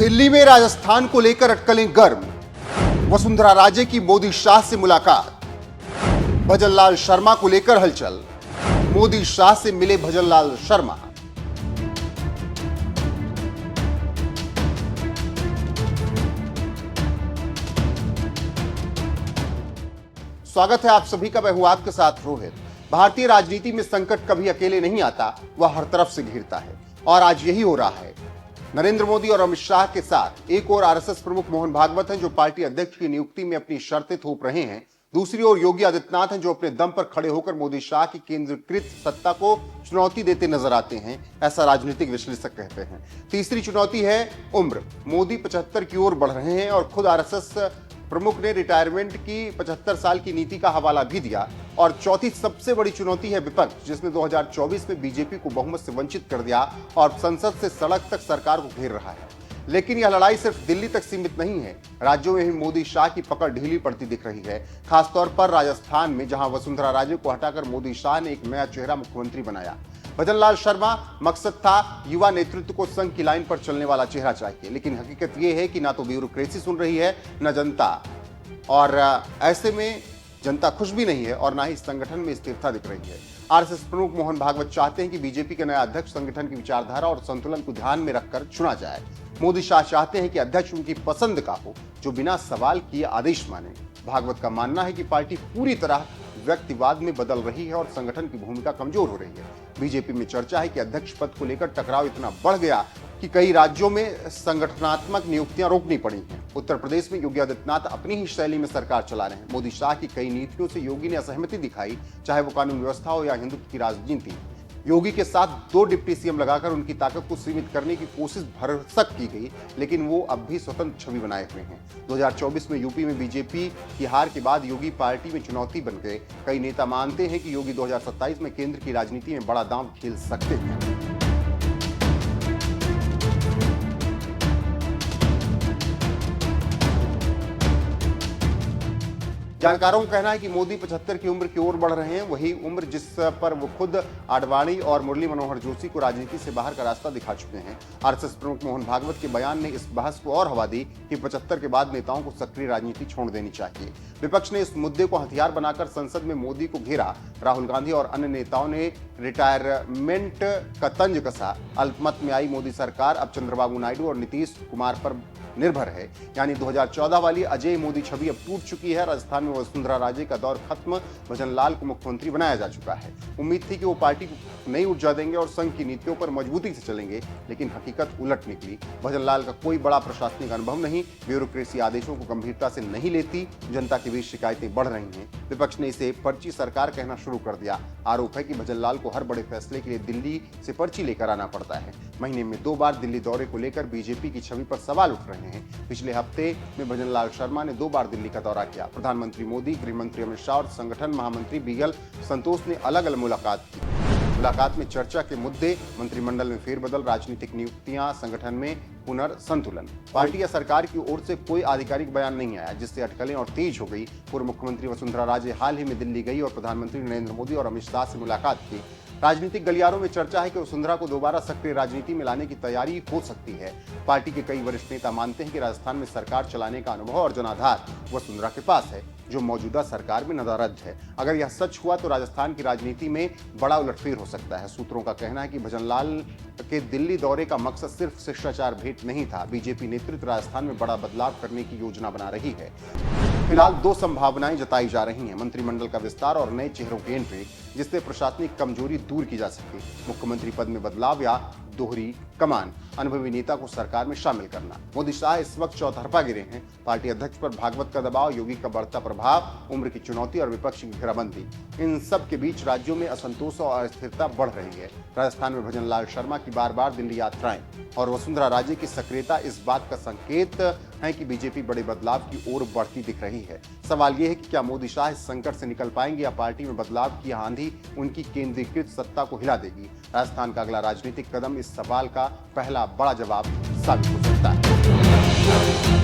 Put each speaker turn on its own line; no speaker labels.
दिल्ली में राजस्थान को लेकर अटकलें गर्म। वसुंधरा राजे की मोदी शाह से मुलाकात। भजनलाल शर्मा को लेकर हलचल। मोदी शाह से मिले भजनलाल शर्मा। स्वागत है आप सभी का। मैं हूं आपके साथ रोहित। भारतीय राजनीति में संकट कभी अकेले नहीं आता, वह हर तरफ से घिरता है और आज यही हो रहा है। नरेंद्र मोदी और अमित शाह के साथ एक और आरएसएस प्रमुख मोहन भागवत हैं जो पार्टी अध्यक्ष की नियुक्ति में अपनी शर्तें थोप रहे हैं। दूसरी ओर योगी आदित्यनाथ हैं जो अपने दम पर खड़े होकर मोदी शाह की केंद्रीकृत सत्ता को चुनौती देते नजर आते हैं, ऐसा राजनीतिक विश्लेषक कहते हैं। तीसरी चुनौती है उम्र। मोदी 75 की ओर बढ़ रहे हैं और खुद आरएसएस प्रमुख ने रिटायरमेंट की 75 साल की नीति का हवाला भी दिया। और चौथी सबसे बड़ी चुनौती है विपक्ष, जिसने 2024 में बीजेपी को बहुमत से वंचित कर दिया और संसद से सड़क तक सरकार को घेर रहा है। लेकिन यह लड़ाई सिर्फ दिल्ली तक सीमित नहीं है, राज्यों में भी मोदी शाह की पकड़ ढीली पड़ती दिख रही है। खासतौर पर राजस्थान में, जहां वसुंधरा राजे को हटाकर मोदी शाह ने एक नया चेहरा मुख्यमंत्री बनाया। भजनलाल शर्मा मकसद था युवा नेतृत्व को संघ की लाइन पर चलने वाला चेहरा चाहिए, लेकिन हकीकत यह है कि ना तो ब्यूरोक्रेसी सुन रही है न जनता, और ऐसे में जनता खुश भी नहीं है और ना ही संगठन में स्थिरता दिख रही है। आरएसएस प्रमुख मोहन भागवत चाहते हैं कि बीजेपी का नया अध्यक्ष संगठन की विचारधारा और संतुलन को ध्यान में रखकर चुना जाए। मोदी शाह चाहते हैं कि अध्यक्ष उनकी पसंद का हो, जो बिना सवाल किए आदेश माने। भागवत का मानना है कि पार्टी पूरी तरह व्यक्तिवाद में बदल रही है और संगठन की भूमिका कमजोर हो रही है। बीजेपी में चर्चा है कि अध्यक्ष पद को लेकर टकराव इतना बढ़ गया कि कई राज्यों में संगठनात्मक नियुक्तियां रोकनी पड़ी हैं। उत्तर प्रदेश में योगी आदित्यनाथ अपनी ही शैली में सरकार चला रहे हैं। मोदी शाह की कई नीतियों से योगी ने असहमति दिखाई, चाहे वो कानून व्यवस्था हो या हिंदुत्व की राजनीति। योगी के साथ 2 डिप्टी सीएम लगाकर उनकी ताकत को सीमित करने की कोशिश भरसक की गई, लेकिन वो अब भी स्वतंत्र छवि बनाए हुए हैं। 2024 में यूपी में बीजेपी की हार के बाद योगी पार्टी में चुनौती बन गए। कई नेता मानते हैं कि योगी 2027 में केंद्र की राजनीति में बड़ा दांव खेल सकते हैं। जानकारों का कहना है कि मोदी 75 की उम्र की ओर बढ़ रहे हैं, वही उम्र जिस पर वो खुद आडवाणी और मुरली मनोहर जोशी को राजनीति से बाहर का रास्ता दिखा चुके हैं। आरएसएस प्रमुख मोहन भागवत के बयान ने इस बहस को और हवा दी कि 75 के बाद नेताओं को सक्रिय राजनीति छोड़ देनी चाहिए। विपक्ष ने इस मुद्दे को हथियार बनाकर संसद में मोदी को घेरा। राहुल गांधी और अन्य नेताओं ने रिटायरमेंट का तंज कसा। अल्पमत में आई मोदी सरकार अब चंद्रबाबू नायडू और नीतीश कुमार पर निर्भर है, यानी 2014 वाली अजय मोदी छवि अब टूट चुकी है। राजस्थान में वसुंधरा राजे का दौर खत्म, भजनलाल को मुख्यमंत्री बनाया जा चुका है। उम्मीद थी कि वो पार्टी को नई ऊर्जा देंगे और संघ की नीतियों पर मजबूती से चलेंगे, लेकिन हकीकत उलट निकली। भजनलाल का कोई बड़ा प्रशासनिक अनुभव नहीं, ब्यूरोक्रेसी आदेशों को गंभीरता से नहीं लेती, जनता के बीच शिकायतें बढ़ रही हैं। विपक्ष ने इसे पर्ची सरकार कहना शुरू कर दिया। आरोप है कि भजनलाल को हर बड़े फैसले के लिए दिल्ली से पर्ची लेकर आना पड़ता है। महीने में 2 बार दिल्ली दौरे को लेकर बीजेपी की छवि पर सवाल उठ रहे हैं। पिछले हफ्ते में भजनलाल शर्मा ने 2 बार दिल्ली का दौरा किया। प्रधानमंत्री मोदी, गृह मंत्री अमित शाह और संगठन महामंत्री बीएल संतोष ने अलग अलग मुलाकात की। मुलाकात में चर्चा के मुद्दे मंत्रिमंडल में फेरबदल, राजनीतिक नियुक्तियां, संगठन में पुनर्संतुलन। पार्टी या सरकार की ओर से कोई आधिकारिक बयान नहीं आया, जिससे अटकलें और तेज हो गई। पूर्व मुख्यमंत्री वसुंधरा राजे हाल ही में दिल्ली गई और प्रधानमंत्री नरेंद्र मोदी और अमित शाह से मुलाकात की। राजनीतिक गलियारों में चर्चा है कि वसुंधरा को दोबारा सक्रिय राजनीति में लाने की तैयारी हो सकती है। पार्टी के कई वरिष्ठ नेता मानते हैं कि राजस्थान में सरकार चलाने का अनुभव और जनाधार वसुंधरा के पास है, जो मौजूदा सरकार में नदारद है। अगर यह सच हुआ तो राजस्थान की राजनीति में बड़ा उलटफेर हो सकता है। सूत्रों का कहना है कि भजनलाल के दिल्ली दौरे का मकसद सिर्फ शिष्टाचार भेंट नहीं था। बीजेपी नेतृत्व राजस्थान में बड़ा बदलाव करने की योजना बना रही है। फिलहाल 2 संभावनाएं जताई जा रही हैं, मंत्रिमंडल का विस्तार और नए चेहरों की एंट्री, जिससे प्रशासनिक कमजोरी दूर की जा सके। मुख्यमंत्री पद में बदलाव या दोहरी कमान, अनुभवी नेता को सरकार में शामिल करना। मोदी शाह इस वक्त चौतरफा गिरे हैं। पार्टी अध्यक्ष पर भागवत का दबाव, योगी का बढ़ता प्रभाव, उम्र की चुनौती और विपक्ष की घेराबंदी, इन सब के बीच राज्यों में असंतोष और अस्थिरता बढ़ रही है। राजस्थान में भजनलाल शर्मा की बार-बार दिल्ली यात्राएं और वसुंधरा राजे की सक्रियता इस बात का संकेत है कि बीजेपी बड़े बदलाव की ओर बढ़ती दिख रही है। सवाल यह है कि क्या मोदी शाह इस संकट से निकल पाएंगे या पार्टी में बदलाव की आंधी उनकी केंद्रीकृत सत्ता को हिला देगी। राजस्थान का अगला राजनीतिक कदम इस सवाल का पहला बड़ा जवाब साबित हो सकता है।